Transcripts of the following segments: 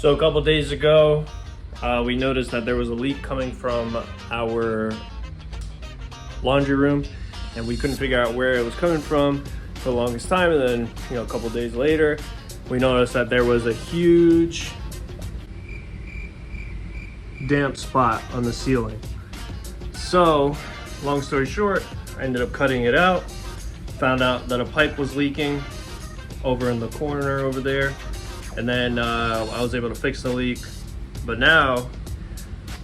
So a couple days ago, we noticed that there was a leak coming from our laundry room, and we couldn't figure out where it was coming from for the longest time. And then, a couple days later, we noticed that there was a huge damp spot on the ceiling. So, long story short, I ended up cutting it out, found out that a pipe was leaking over in the corner over there, and then I was able to fix the leak. But now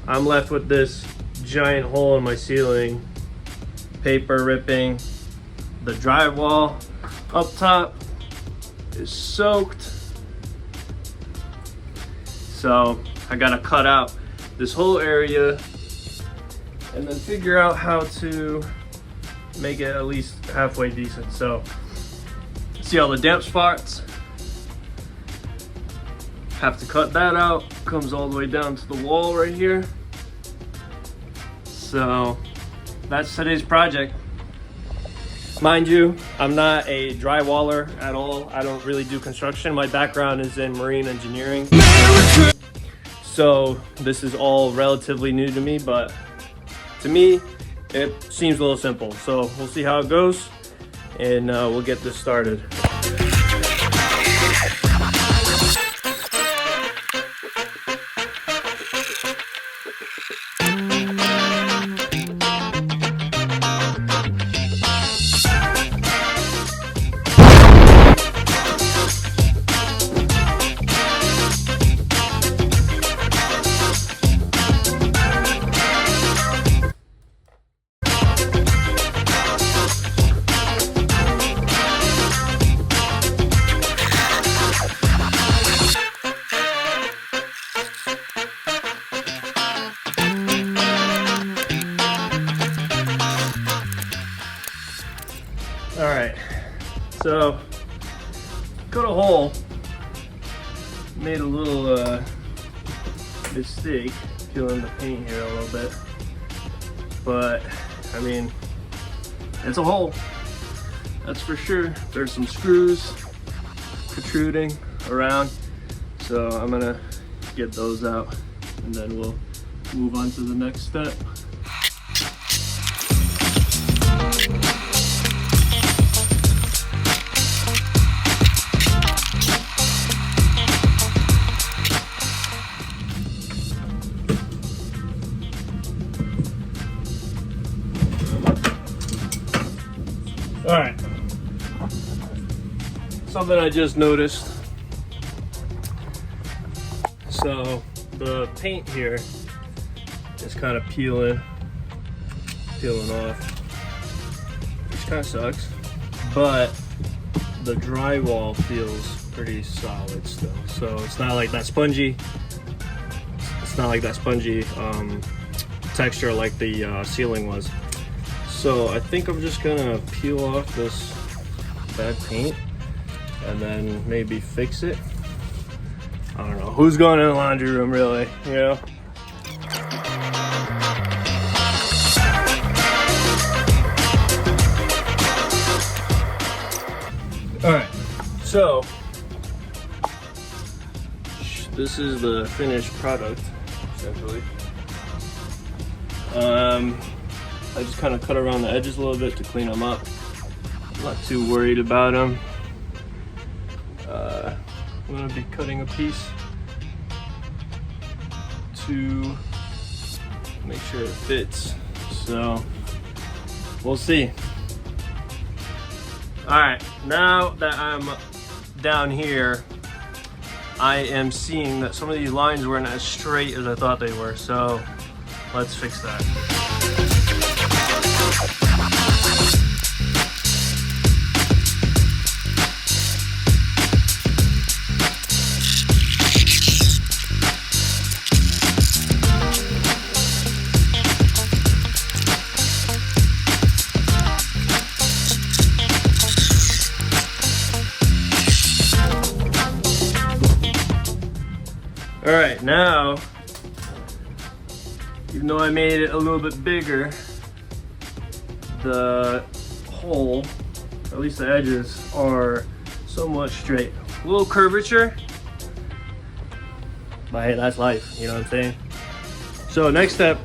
I'm left with this giant hole in my ceiling, paper ripping, the drywall up top is soaked. So I gotta cut out this whole area and then figure out how to make it at least halfway decent. So see all the damp spots, have to cut that out. Comes all the way down to the wall right here. So that's today's project. Mind you, I'm not a drywaller at all. I don't really do construction. My background is in marine engineering. So this is all relatively new to me, but to me, it seems a little simple. So we'll see how it goes, and we'll get this started. All right, so cut a hole, made a little mistake peeling the paint here a little bit, but I mean, it's a hole, that's for sure. There's some screws protruding around, so I'm gonna get those out and then we'll move on to the next step. All right, something I just noticed. So the paint here is kind of peeling off, which kind of sucks, but the drywall feels pretty solid still. So it's not like that spongy, texture like the ceiling was. So I think I'm just gonna peel off this bad paint and then maybe fix it. I don't know, who's going in the laundry room really, All right, so this is the finished product, essentially. I just kind of cut around the edges a little bit to clean them up. I'm not too worried about them. I'm going to be cutting a piece to make sure it fits. So we'll see. All right, now that I'm down here, I am seeing that some of these lines weren't as straight as I thought they were. So let's fix that. All right, now, even though I made it a little bit bigger, the hole, or at least the edges, are somewhat straight. A little curvature, But hey, that's life, you know what I'm saying? So next step,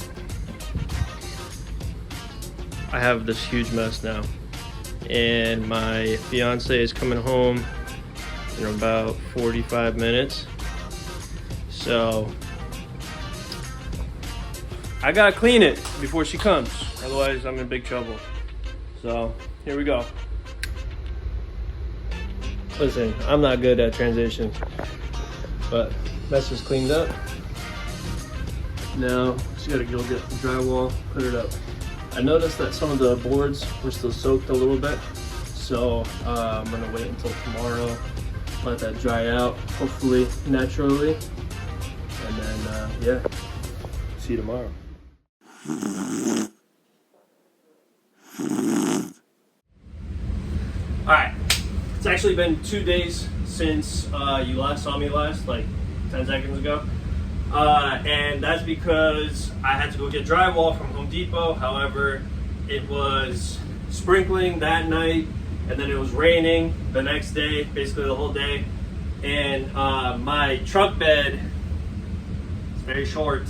I have this huge mess now. And my fiance is coming home in about 45 minutes. So I gotta clean it before she comes. Otherwise I'm in big trouble. So here we go. Listen, I'm not good at transitions, but mess is cleaned up. Now just gotta go get the drywall, put it up. I noticed that some of the boards were still soaked a little bit, so I'm gonna wait until tomorrow, let that dry out, hopefully naturally, and then yeah, see you tomorrow. Alright, it's actually been 2 days since you last saw me last, like 10 seconds ago. And that's because I had to go get drywall from Home Depot. However, it was sprinkling that night, and then it was raining the next day, basically the whole day. And my truck bed is very short,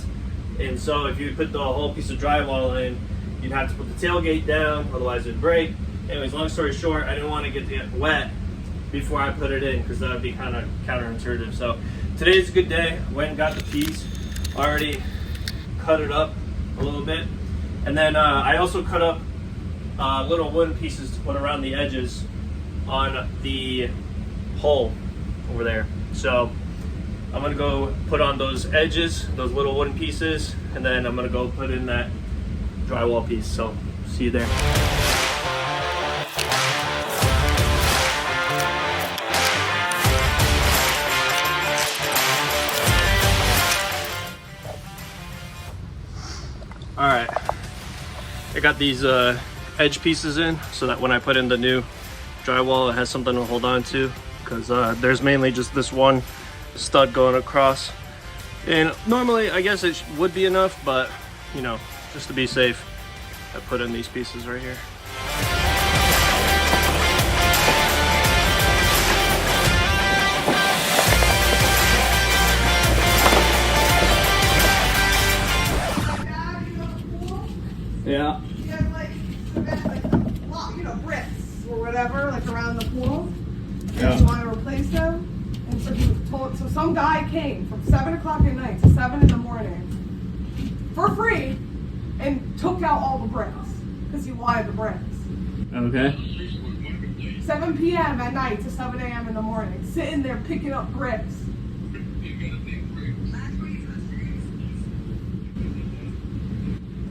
and so if you put the whole piece of drywall in, you'd have to put the tailgate down, otherwise it'd break. Anyways, long story short, I didn't want to get wet before I put it in, because that would be kind of counterintuitive. So today's a good day. Went and got the piece, already cut it up a little bit, and then I also cut up little wooden pieces to put around the edges on the hole over there. So I'm gonna go put on those edges, those little wooden pieces, and then I'm gonna go put in that drywall piece. So see you there. All right, I got these edge pieces in so that when I put in the new drywall, it has something to hold on to, because there's mainly just this one stud going across. And normally I guess it would be enough, but you know, just to be safe, I put in these pieces right here. Yeah. You have like you know, bricks or whatever, like around the pool. And you want to replace them. And so he told, so some guy came from 7 o'clock at night to 7 in the morning for free and took out all the bricks because he wanted the bricks. Okay. 7 p.m. at night to 7 a.m. in the morning, sitting there picking up bricks.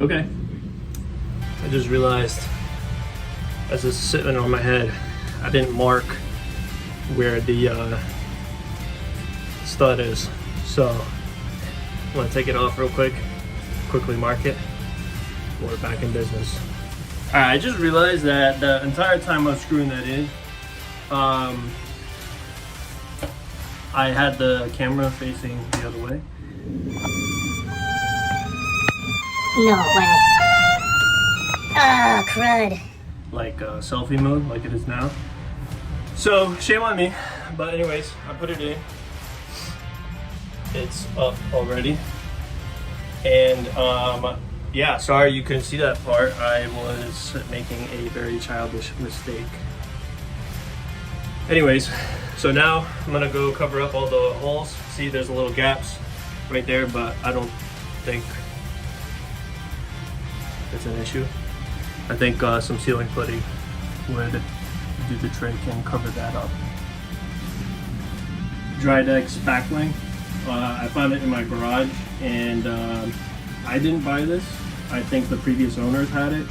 Okay. I just realized as it's sitting on my head, I didn't mark where the stud is. So I'm gonna take it off real quick, quickly mark it. We're back in business. All right, I just realized that the entire time I was screwing that in, I had the camera facing the other way. No way. Ah, crud. Like selfie mode, like it is now. So shame on me, but anyways, I put it in. It's up already, and yeah, sorry you couldn't see that part. I was making a very childish mistake. Anyways, so now I'm gonna go cover up all the holes. See, there's a little gaps right there, but I don't think it's an issue. I think some ceiling putty would do the trick and cover that up. Drydex backling. I found it in my garage, and I didn't buy this. I think the previous owners had it,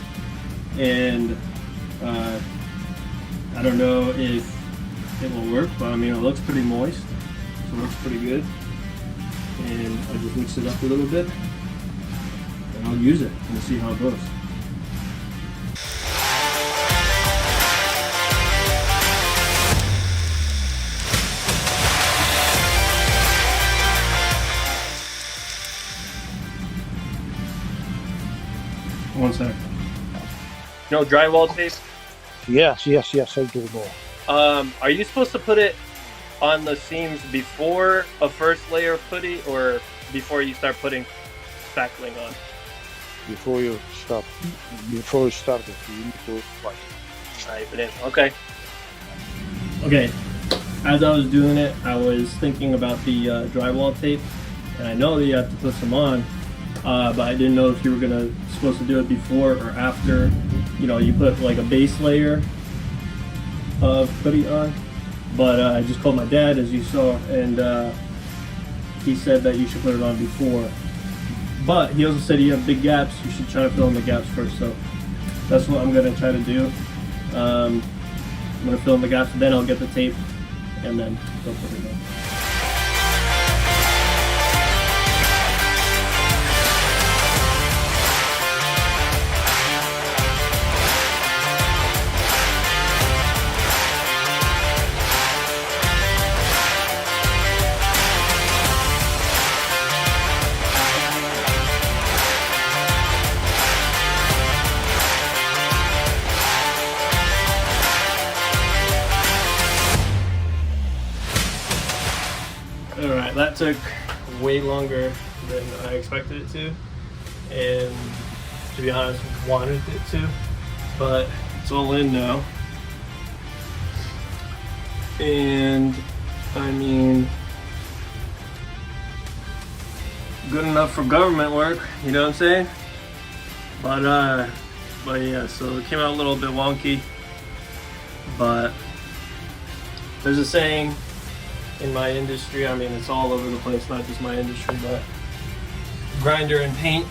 and I don't know if it will work, but I mean, it looks pretty moist, so it looks pretty good. And I just mix it up a little bit, and I'll use it and see how it goes. One sec. You know drywall tape? Yes, I do know. Are you supposed to put it on the seams before a first layer of putty or before you start putting spackling on? Before you start it, you need to wash. Type it in. Okay. Okay. As I was doing it, I was thinking about the drywall tape, and I know that you have to put some on, but I didn't know if you were supposed to do it before or after. You know, you put like a base layer of putty on. But I just called my dad, as you saw, and he said that you should put it on before. But he also said you have big gaps, you should try to fill in the gaps first. So that's what I'm gonna try to do. I'm gonna fill in the gaps, then I'll get the tape, and then go put it on. Alright, that took way longer than I expected it to, and to be honest, wanted it to, but it's all in now. And I mean, good enough for government work, you know what I'm saying? But yeah, so it came out a little bit wonky, but there's a saying in my industry, I mean, it's all over the place, not just my industry, but grinder and paint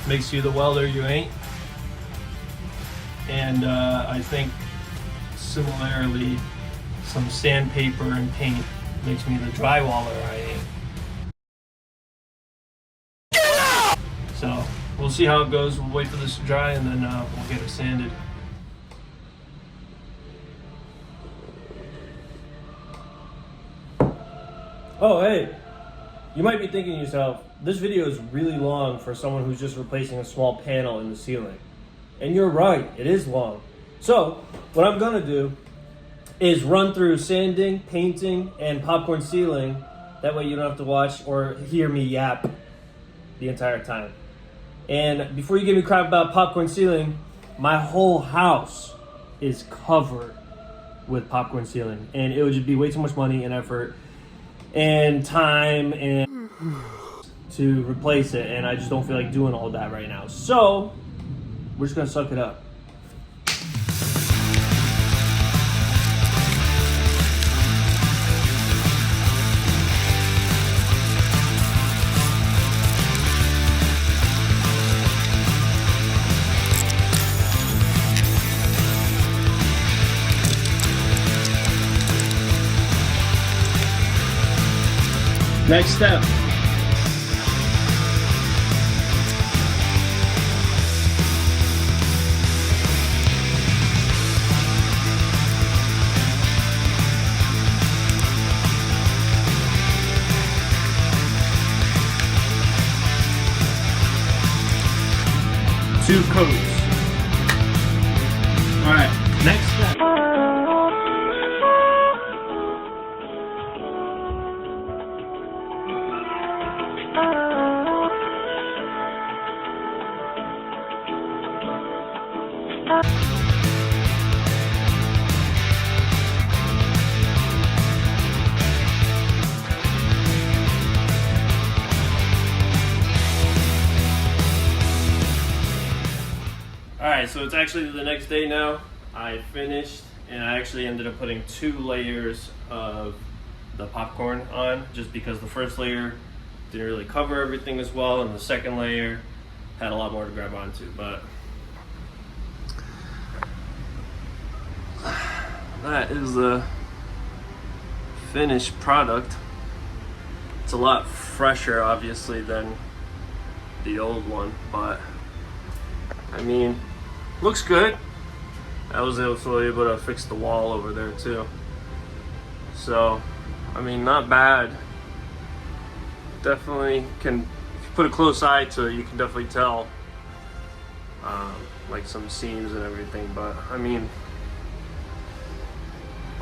makes you the welder you ain't. And I think similarly, some sandpaper and paint makes me the drywaller I ain't. So we'll see how it goes. We'll wait for this to dry, and then we'll get it sanded. Oh, hey, you might be thinking to yourself, this video is really long for someone who's just replacing a small panel in the ceiling. And you're right, it is long. So, what I'm gonna do is run through sanding, painting, and popcorn sealing. That way you don't have to watch or hear me yap the entire time. And before you give me crap about popcorn sealing, my whole house is covered with popcorn sealing. And it would just be way too much money and effort and time and to replace it, and I just don't feel like doing all that right now. So we're just gonna suck it up. Next step. Two coats. All right, next step. Alright, so it's actually the next day now. I finished, and I actually ended up putting 2 layers of the popcorn on, just because the first layer didn't really cover everything as well, and the second layer had a lot more to grab onto. But that is the finished product. It's a lot fresher, obviously, than the old one, but I mean, looks good. I was also able to fix the wall over there too. So, I mean, not bad. Definitely can, if you put a close eye to it, you can definitely tell like some seams and everything. But I mean,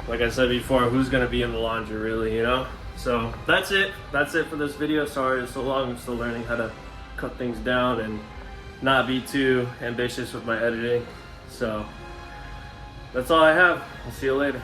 like I said before, who's gonna be in the laundry really, you know? So that's it for this video. Sorry it's so long. I'm still learning how to cut things down and not be too ambitious with my editing. So that's all I have. I'll see you later.